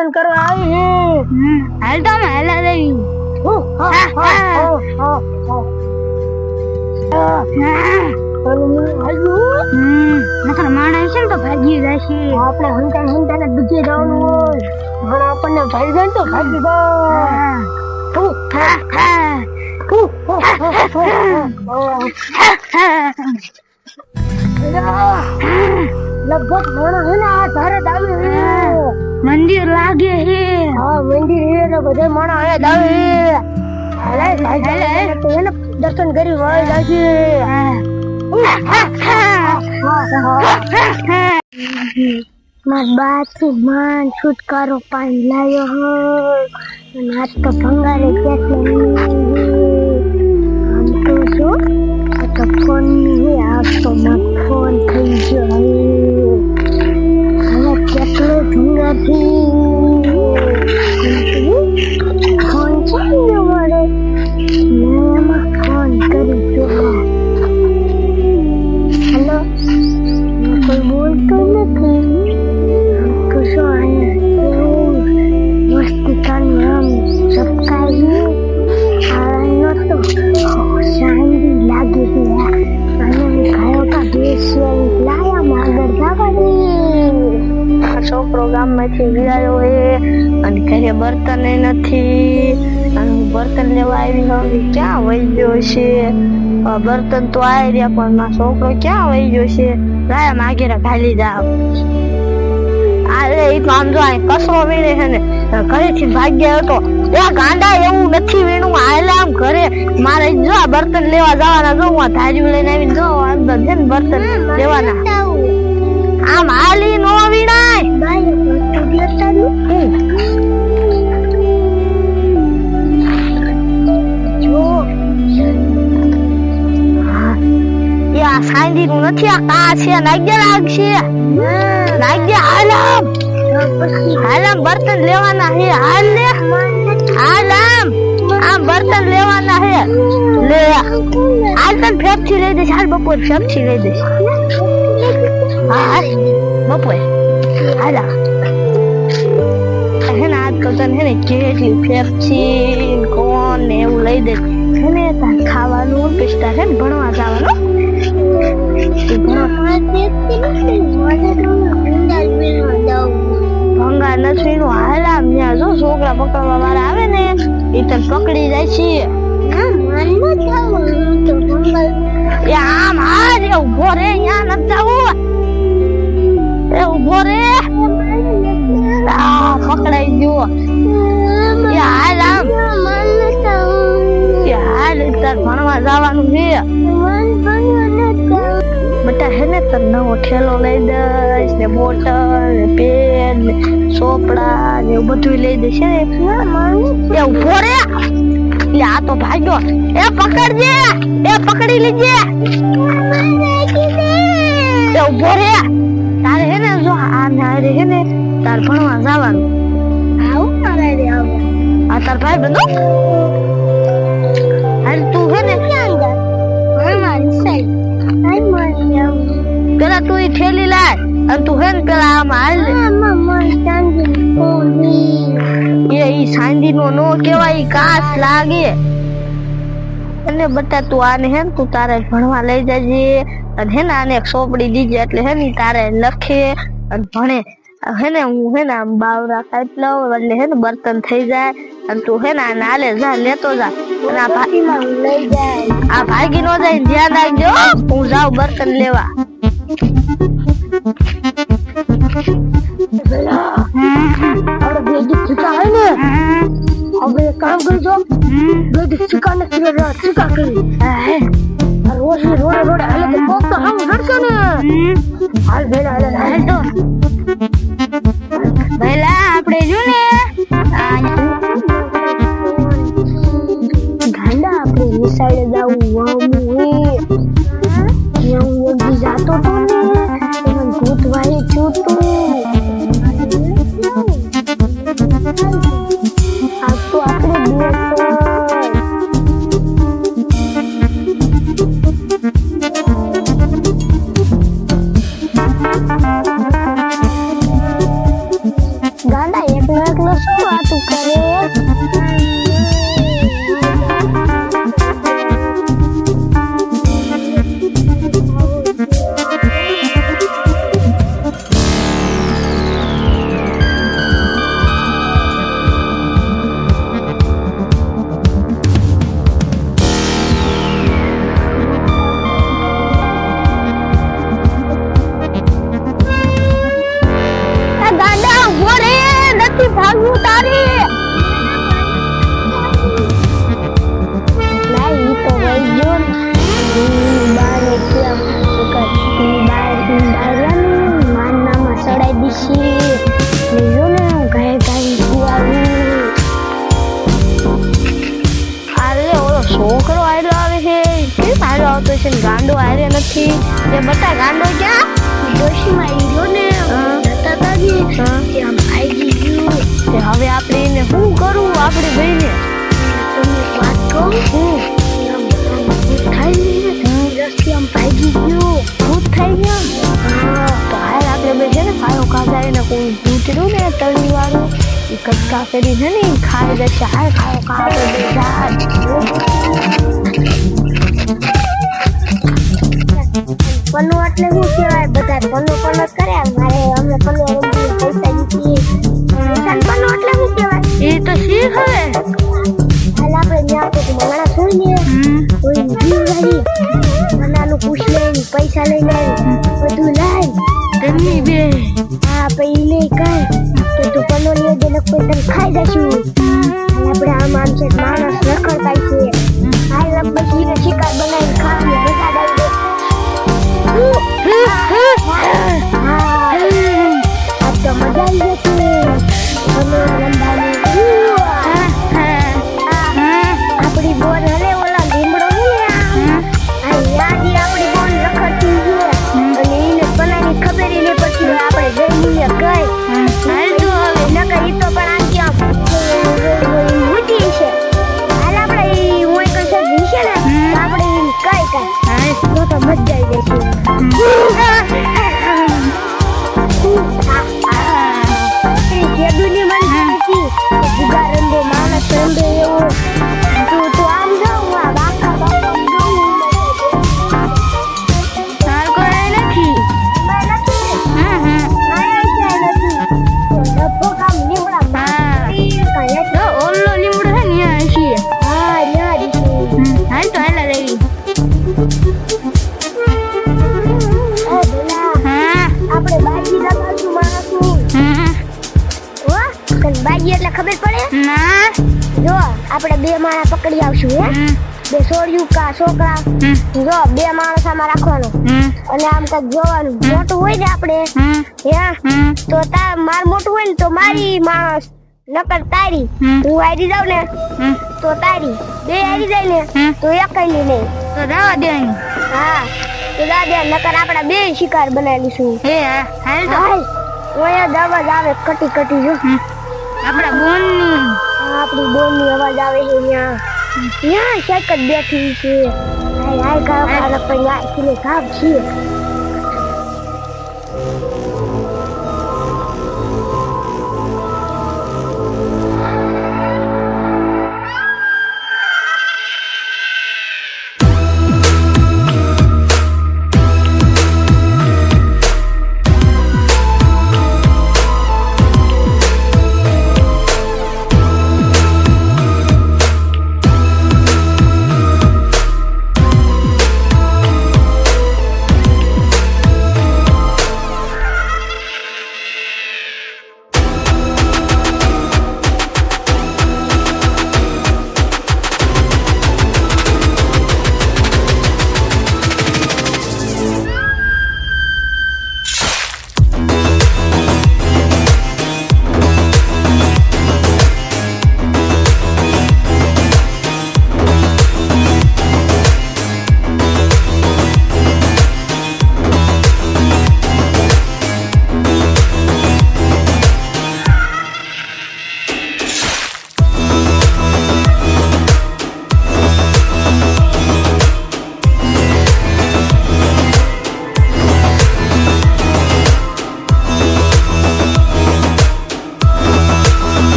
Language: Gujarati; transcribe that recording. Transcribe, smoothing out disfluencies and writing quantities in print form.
દર્શન કરવા આવી હાલ તો અમે હાલા રહી માણસ છે ને તો ભાગી જાય છે. આપણે હંતાને દુખી જવાનું હોય પણ આપણને ભાઈ જાય તો ભાગી લગભગ માણસ હે ને આ ધારે દાવે મંદિર લાગે હે. હા મંદિર હે ને બધા માણસ આયા દાવે એને દર્શન કરી વાય જાય માર બાથી માન છુટકારો પાણી લાયો હો અને આજ તો ભંગારે કેટલે આમ તો શું આ તો ફોન ની આ તો મારો ફોન થઈ ગયો હવે કેટલો ભંગારથી ફોન છે ને મારે મેં એમાં ફોન કરી જોવા. હેલો કોઈ બોલતો નથી તો શું અહીંયા મસ્તિકાનું આમ ચપકાઈ આનો તો શાંતિ લાગે છે અને ગાયો કા બેસી લાયા આગળ જવા દે. આ છોકરો ગામમાંથી વિરાયો હે અને ઘરે બર્તન નથી અને હું બર્તન લેવા આવી હવે ક્યાં વહી ગયો છે. બર્તન તો આવી રહ્યા પણ મારો છોકરો ક્યાં વહી ગયો છે. લાયા માગેરા ઘાલી જાવ અરે એ તો આમ જો આ કસરો વીણે છે ને ઘરેથી ભાગ્યા હતો ત્યાં ગાંડા એવું નથી વીણું હાલે આમ ઘરે મારે જો આ બર્તન લેવા જવાના જો હું ધાર્યું લઈને આવીને જો અંદર છે ને બર્તન લેવાના આમ હાલી નો વીણાય આ સાંજી નું નથી આ કા છે નાગ્ય લાગશે નાગ્ય હાલમ બર્તન લેવાના હે હાલ લે હાલમ આ બર્તન લેવાના હે લે હાલ તને ફેફથી લઈ દઈશ હાલ બપોર ફેફથી લઈ દઈશ હા બપોર હાલા હે ને આજ તો તને હે ને કેટલી ફેફથી કોણ ને એવું લઈ દઈશ હે ને તાર ખાવાનું પિસ્તા છે ને ભણવા જવાનું ભંગાર નથી હાલામ ત્યાં જો છોકરા પકડવા વાળા આવે ને એ તને પકડી જાય છે. આમ હાર ઉભો રે ત્યાં નથી જવું એ ઉભો રે પકડાઈ ગયો હાલ આમ હાલ તાર ભણવા જવાનું છે બેટા હે ને તને નવો ઠેલો લઈ દઈશ ને બોટલ ને પેન ને ચોપડા ને એવું બધું લઈ દઈશ ને એ ઉભો રે એટલે આ તો ભાગ્યો એ પકડજે એ પકડી લીજે એ ઉભો રે તારે હે ને જો આ નારે હે ને તાર ભણવા જવાનું આવું મારે આવું આ તાર ભાઈ બંધો હાલ તું હે ને પેલા તું ઠેલી લાય અને તું હે ને પેલા આમ હાલ એ સાંજી નો નો કેવાય કાચ લાગે અને બટા તું આને હે ને તું તારે ભણવા લઈ જજે અને હે ને આને એક સોપડી દીજે એટલે હે ને તારે લખે અને ભણે હે ને હું હે ને આમ બાવરા કાઢી લઉં એટલે હે ને બર્તન થઈ જાય અને તું હે ને આ નાલે જા લેતો જા અને આ ભાગીમાં લઈ જાય આ ભાગી નો જાય ધ્યાન રાખજો હું જાઉં બર્તન લેવા. આપણે બેડી ચૂકા હોય ને હવે કામ કરજો બેડી ચૂકા ને ચૂકા કરી રોજ રોડે રોડે હાલે તો કોક તો આમ હડશે ને હાલ બેડા હાલ તો પહેલા આપણે જો ને ગાંડા આપણે નિસાડે જાવું વાવું હું યોગી જાતો તો ને એમાં ભૂત વાળી છૂટું આ તો આપણે ગાંડા એક એકલો શું વાતું કરે? ભાગવું તારે ના ઈ તો વઈ ગયો બારે કેમ માનામાં સડાઈ દીધી લીધો ને ગાય ગાય અરે ઓલો છોકરો આયરો આવે છે કેમ આયરો આવતો છે ને ગાંડો આયરે નથી એ બટા ગાંડો ક્યાં ડોશીમાં ઈરો ને જતા તાજી ત્યાં ભાગી ગયું તે હવે આપણે એને શું કરવું આપણે ભાઈને તમને વાત કહું રસ્તે આમ ભાગી ગયું ભૂત થઈ ગયો તો હાલ આપણે બે છે ને ફાયો કાઢા એને કોઈ ભૂતરું ને તળી વાળું એ કટકા કરી છે ને ખાઈ જશે હાલ ખાયો કાઢો બે પન્નુ એટલે શું કહેવાય બધા પન્નુ પન્નુ કરે મારે અમે પન્નુ પૈસા જીતીએ પન્નુ એટલે શું કહેવાય એ તો શીખ હવે હાલ આપણે ત્યાં તો માણસ હોય ને કોઈ જીવ ગાડી મનાનું પૂછ લઈને પૈસા લઈને બધું લાય તેમની બે હા પૈ લે કઈ કે તું પન્નુ લઈ દે લોકો તને ખાઈ જશું આપણે આમ આમ છે માણસ રખડતા છે હાલ પછી શિકાર બનાવીને ખાવાની મજા આવી દે अब तो मजा ही जैसे अपनी बोन हले ओला લીમડો ને યાદ આપણી બોન રખડતી છે અને એને બનાની ખબર એને પછી આપણે જઈને કઈ હાલ તો હવે નકર ઈ તો પણ આ ક્યાં મૂટી છે હાલ આપણે ઈ હોય કશે જીશે ને આપણે કઈ તો તો મજા આવી જશે જેદુની મન હતી ગુગા રંગો માણસ રંગો એવો તું આમ જાઉં આ બાકા બાકા તાર કોઈ નથી ઓલો લીમડો છે ને અહીંયા છીએ હાલ તો હાલા લેવી આપણે બાજી લગાડશું માણસનું બાજી એટલે ખબર પડે ના જો આપણે બે માણસ પકડી આવશું હે બે છોડ્યું કા છોકરા જો બે માણસ આમાં રાખવાનું અને આમ કઈક જોવાનું મોટું હોય ને આપણે હે તો તાર માર મોટું હોય ને તો મારી માણસ નકર તારી હું આડી જાવ ને તો તારી બે આડી જાય ને તો એકલી નહીં તો જવા દે હા તો જા દે નકર આપડા બે શિકાર બનાવી લઈશું હે હાલ તો ઓય અવાજ આવે કટી કટી જો આપડા બોનની આપણી બોનની અવાજ આવે છે અહીંયા સાયકલ બેઠી છે હાય હાય કાળો કાળો પણ આખીને કાપ છે